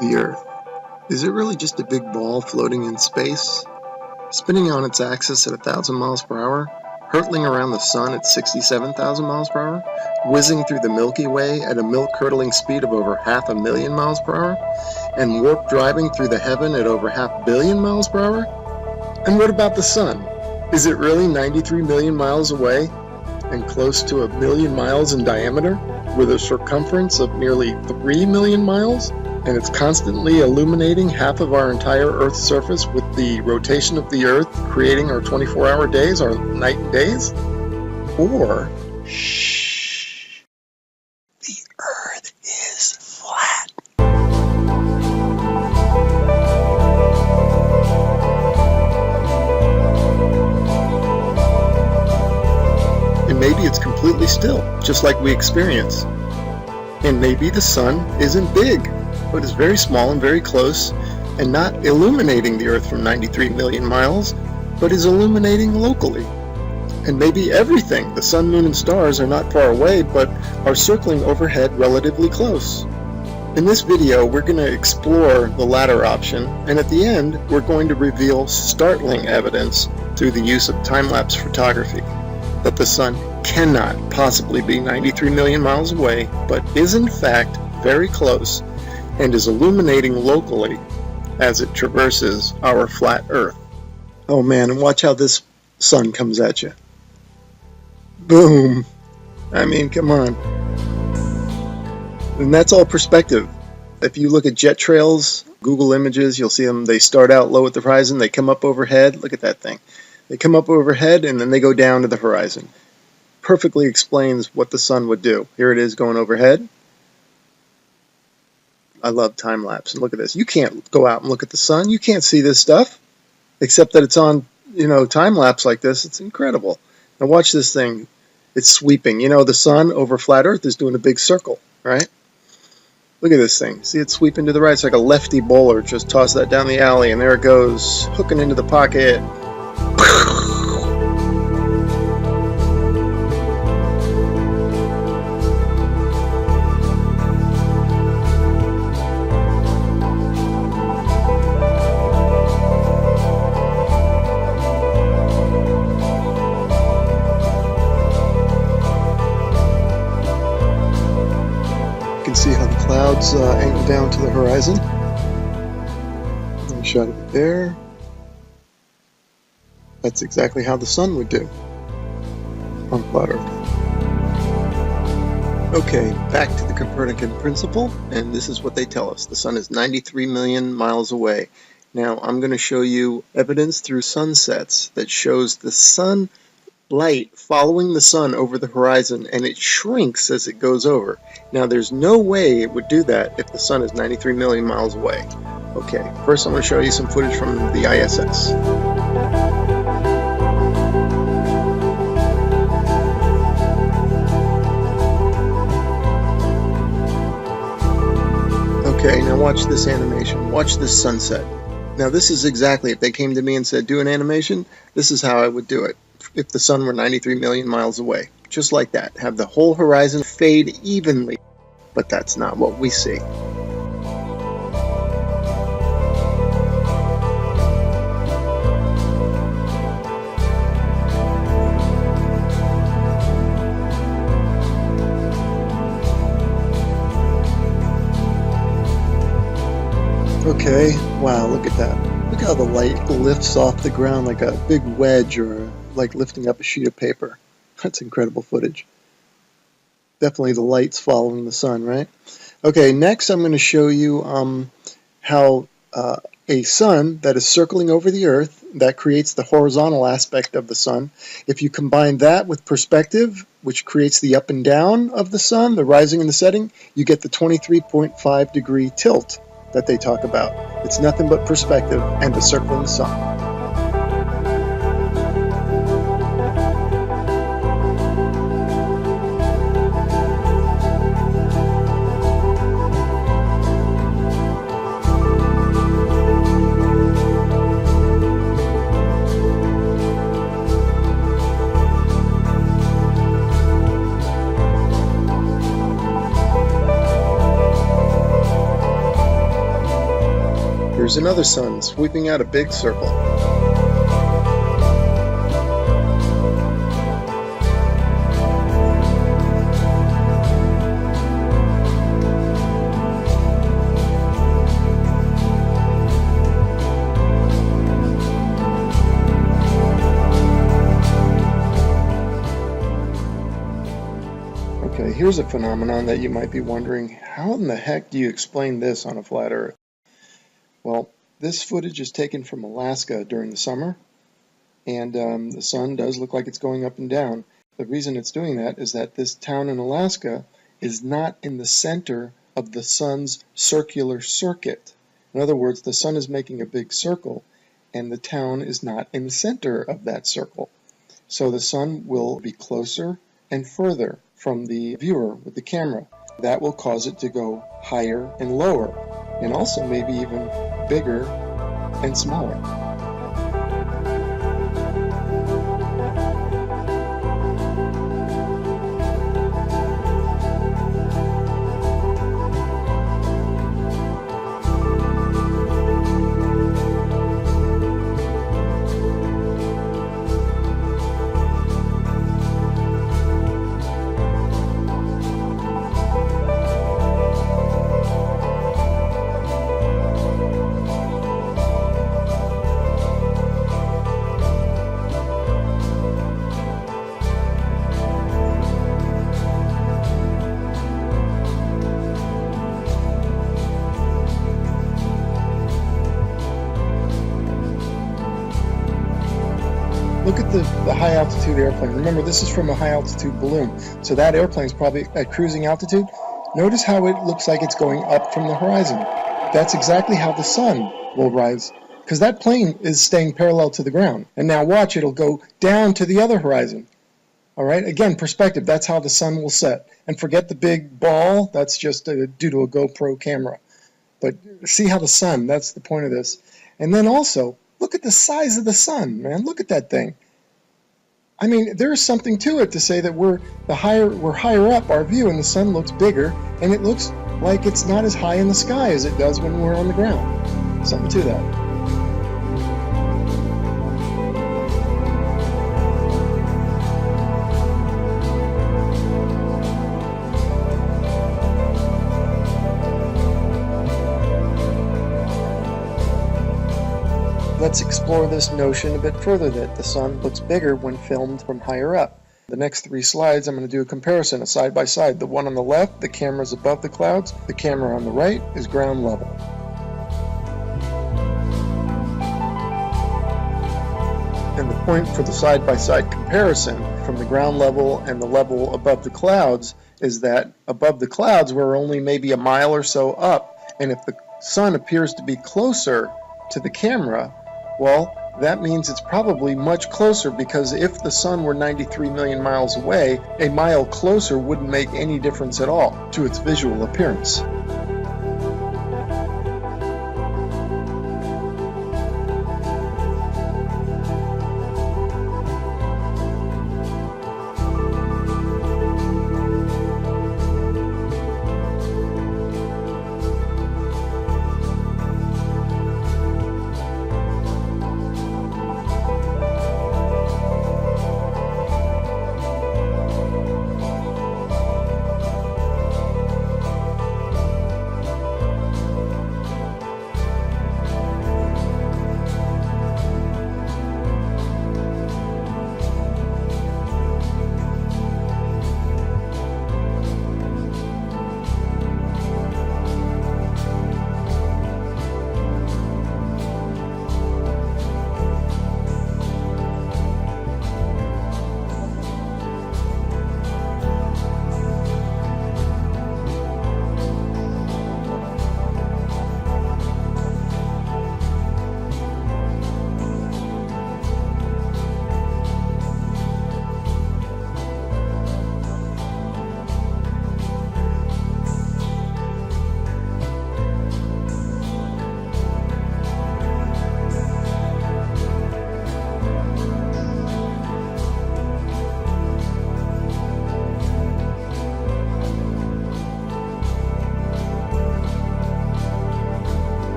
The Earth. Is it really just a big ball floating in space? Spinning on its axis at 1,000 miles per hour? Hurtling around the sun at 67,000 miles per hour? Whizzing through the Milky Way at a milk-curdling speed of over 500,000 miles per hour? And warp driving through the heaven at over 500 million miles per hour? And what about the sun? Is it really 93 million miles away and close to 1 million miles in diameter, with a circumference of nearly 3 million miles? And it's constantly illuminating half of our entire Earth's surface with the rotation of the Earth, creating our 24-hour days, our night and days? Or, shh, the Earth is flat. And maybe it's completely still, just like we experience. And maybe the sun isn't big, but is very small and very close, and not illuminating the Earth from 93 million miles, but is illuminating locally. And maybe everything, the sun, moon, and stars, are not far away, but are circling overhead relatively close. In this video, we're going to explore the latter option, and at the end, we're going to reveal startling evidence through the use of time-lapse photography that the sun cannot possibly be 93 million miles away, but is in fact very close, and is illuminating locally as it traverses our flat Earth. Oh man, and watch how this sun comes at you. Boom! I mean, come on. And that's all perspective. If you look at jet trails, Google Images, you'll see them. They start out low at the horizon, they come up overhead. Look at that thing. They come up overhead and then they go down to the horizon. Perfectly explains what the sun would do. Here it is going overhead. I love time lapse. And look at this. You can't go out and look at the sun. You can't see this stuff, except that it's on, time lapse like this. It's incredible. Now watch this thing. It's sweeping. The sun over flat Earth is doing a big circle, right? Look at this thing. See it sweeping to the right. It's like a lefty bowler. Just toss that down the alley, and there it goes, hooking into the pocket. You can see how the clouds angle down to the horizon. A shot of it there. That's exactly how the sun would do on flat Earth. Okay, back to the Copernican principle, and this is what they tell us. The sun is 93 million miles away. Now, I'm going to show you evidence through sunsets that shows the sun light following the sun over the horizon, and it shrinks as it goes over. Now, there's no way it would do that if the sun is 93 million miles away. Okay, first I'm going to show you some footage from the ISS. Okay, now watch this animation. Watch this sunset. Now this is exactly, if they came to me and said, do an animation, this is how I would do it. If the sun were 93 million miles away. Just like that. Have the whole horizon fade evenly. But that's not what we see. Okay, wow, look at that. Look how the light lifts off the ground like a big wedge, or like lifting up a sheet of paper. That's incredible footage. Definitely the light's following the sun, right? Okay, next I'm going to show you how a sun that is circling over the Earth, that creates the horizontal aspect of the sun. If you combine that with perspective, which creates the up and down of the sun, the rising and the setting, you get the 23.5 degree tilt that they talk about. It's nothing but perspective and the circling sun. here's another sun sweeping out a big circle. Okay, here's a phenomenon that you might be wondering, how in the heck do you explain this on a flat Earth? Well, this footage is taken from Alaska during the summer, and the sun does look like it's going up and down. The reason it's doing that is that this town in Alaska is not in the center of the sun's circular circuit. In other words, the sun is making a big circle, and the town is not in the center of that circle. So the sun will be closer and further from the viewer with the camera. That will cause it to go higher and lower, and also maybe even bigger and smaller. Look at the high altitude airplane. Remember, this is from a high altitude balloon, so that airplane is probably at cruising altitude. Notice how it looks like it's going up from the horizon. That's exactly how the sun will rise, because that plane is staying parallel to the ground. And now watch, it'll go down to the other horizon. All right, again, perspective, that's how the sun will set. And forget the big ball, that's just due to a GoPro camera. But see how the sun, that's the point of this. And then also, look at the size of the sun, man. Look at that thing. I mean, there's something to it to say that we're higher up our view and the sun looks bigger, and it looks like it's not as high in the sky as it does when we're on the ground. Something to that. Let's explore this notion a bit further, that the sun looks bigger when filmed from higher up. The next 3 slides, I'm going to do a comparison, a side by side. The one on the left, the camera is above the clouds. The camera on the right is ground level. And the point for the side by side comparison from the ground level and the level above the clouds is that above the clouds we're only maybe a mile or so up, and if the sun appears to be closer to the camera, well, that means it's probably much closer, because if the sun were 93 million miles away, a mile closer wouldn't make any difference at all to its visual appearance.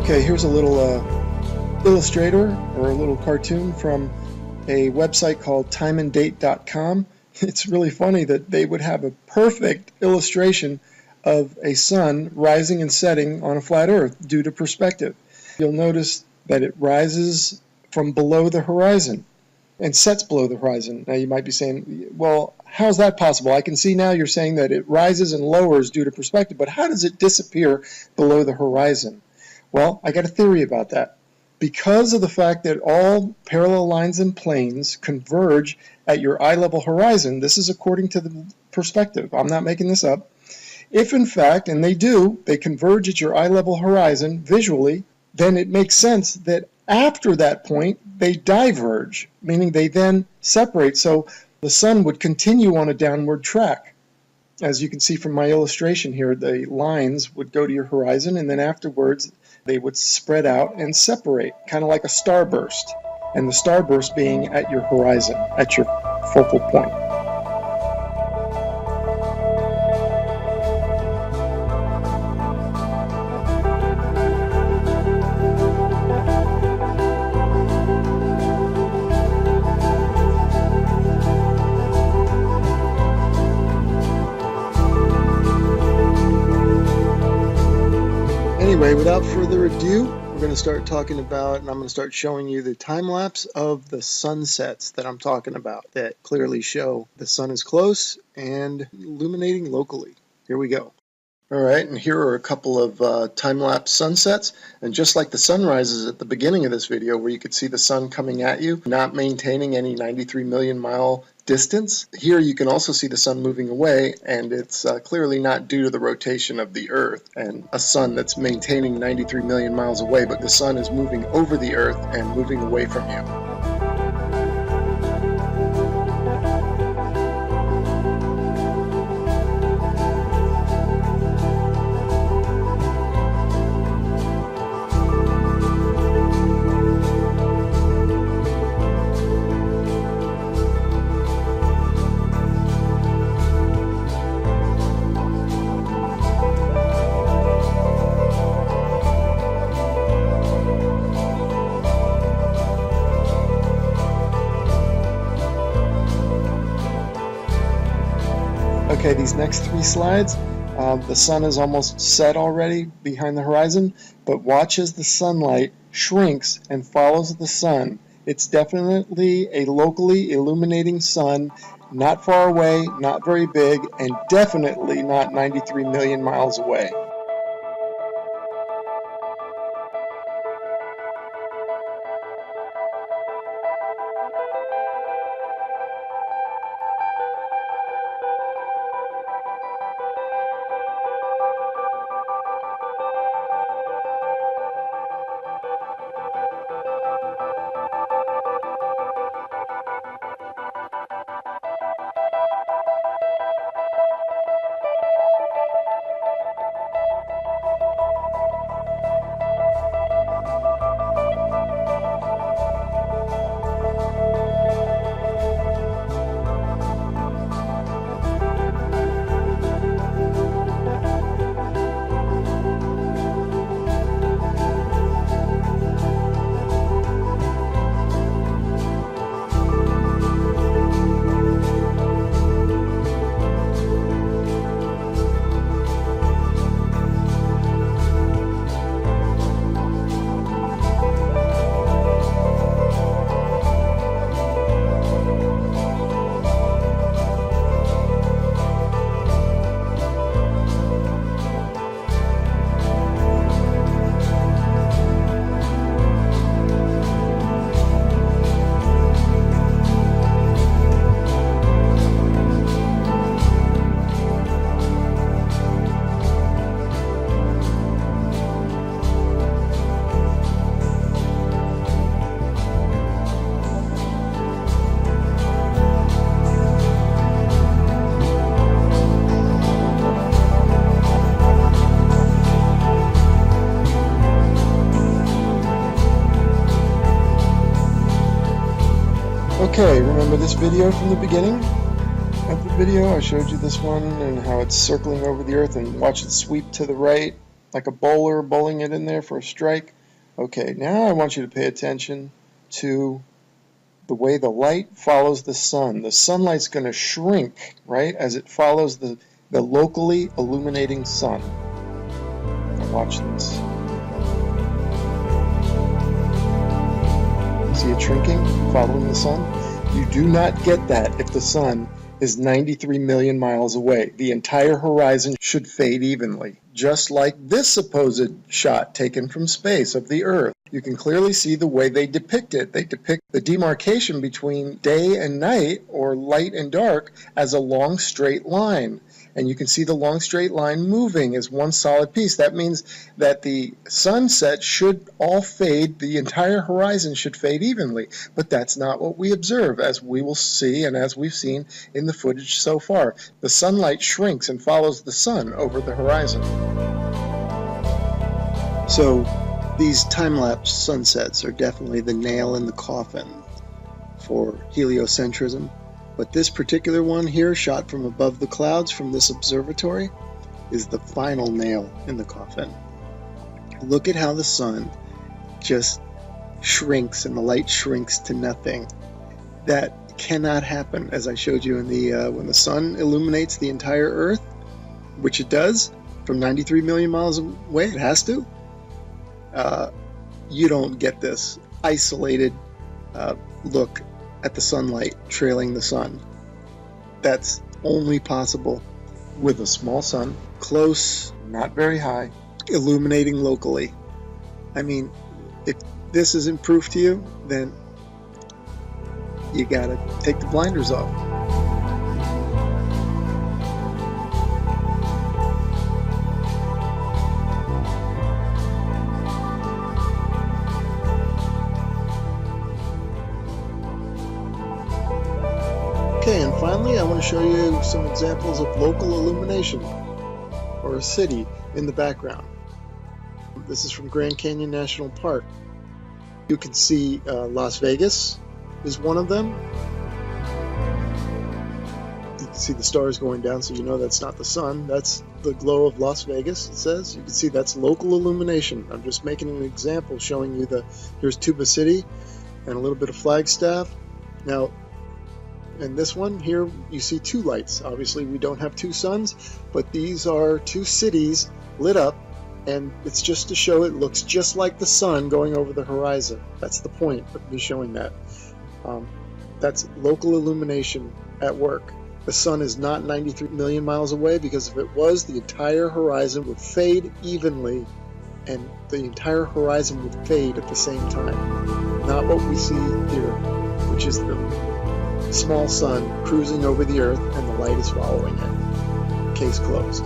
Okay, here's a little illustrator or a little cartoon from a website called timeanddate.com. It's really funny that they would have a perfect illustration of a sun rising and setting on a flat earth due to perspective. You'll notice that it rises from below the horizon and sets below the horizon. Now you might be saying, well, how's that possible? I can see now you're saying that it rises and lowers due to perspective, but how does it disappear below the horizon? Well, I got a theory about that. Because of the fact that all parallel lines and planes converge at your eye level horizon, this is according to the perspective, I'm not making this up. If in fact, and they do, they converge at your eye level horizon visually, then it makes sense that after that point they diverge, meaning they then separate, so the sun would continue on a downward track. As you can see from my illustration here, the lines would go to your horizon and then afterwards they would spread out and separate, kind of like a starburst, and the starburst being at your horizon, at your focal point. Anyway, without further ado, we're going to start talking about, and I'm going to start showing you the time lapse of the sunsets that I'm talking about that clearly show the sun is close and illuminating locally. Here we go. Alright, and here are a couple of time-lapse sunsets, and just like the sunrises at the beginning of this video where you could see the sun coming at you, not maintaining any 93 million mile distance, here you can also see the sun moving away, and it's clearly not due to the rotation of the Earth and a sun that's maintaining 93 million miles away, but the sun is moving over the Earth and moving away from you. Okay, these next three slides, the sun is almost set already behind the horizon, but watch as the sunlight shrinks and follows the sun. It's definitely a locally illuminating sun, not far away, not very big, and definitely not 93 million miles away. Okay, remember this video from the beginning of the video? I showed you this one and how it's circling over the Earth, and watch it sweep to the right like a bowler bowling it in there for a strike. Okay, now I want you to pay attention to the way the light follows the sun. The sunlight's going to shrink, right, as it follows the locally illuminating sun. Now watch this. See it shrinking, following the sun? You do not get that if the sun is 93 million miles away. The entire horizon should fade evenly, just like this supposed shot taken from space of the Earth. You can clearly see the way they depict it. They depict the demarcation between day and night, or light and dark, as a long straight line. And you can see the long straight line moving as one solid piece. That means that the sunset should all fade, the entire horizon should fade evenly. But that's not what we observe, as we will see and as we've seen in the footage so far. The sunlight shrinks and follows the sun over the horizon. So these time-lapse sunsets are definitely the nail in the coffin for heliocentrism. But this particular one here, shot from above the clouds from this observatory, is the final nail in the coffin. Look at how the sun just shrinks and the light shrinks to nothing. That cannot happen, as I showed you in the when the sun illuminates the entire Earth, which it does from 93 million miles away. It has to. You don't get this isolated look at the sunlight trailing the sun. That's only possible with a small sun, close, not very high, illuminating locally. I mean, if this isn't proof to you, then you gotta take the blinders off. Okay, and finally I want to show you some examples of local illumination, or a city in the background. This is from Grand Canyon National Park. You can see Las Vegas is one of them. You can see the stars going down, so you know that's not the sun. That's the glow of Las Vegas, it says. You can see that's local illumination. I'm just making an example showing you here's Tuba City and a little bit of Flagstaff. Now, in this one here, you see two lights. Obviously, we don't have two suns, but these are two cities lit up, and it's just to show it looks just like the sun going over the horizon. That's the point of me showing that. That's local illumination at work. The sun is not 93 million miles away, because if it was, the entire horizon would fade evenly, and the entire horizon would fade at the same time. Not what we see here, which is the small sun cruising over the Earth and the light is following it. Case closed.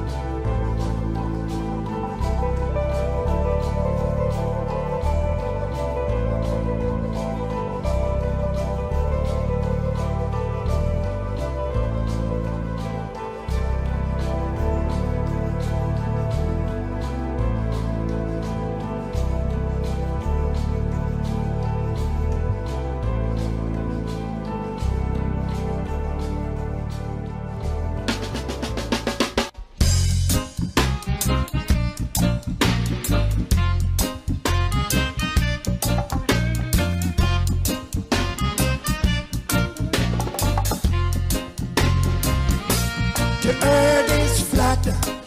The earth is flat.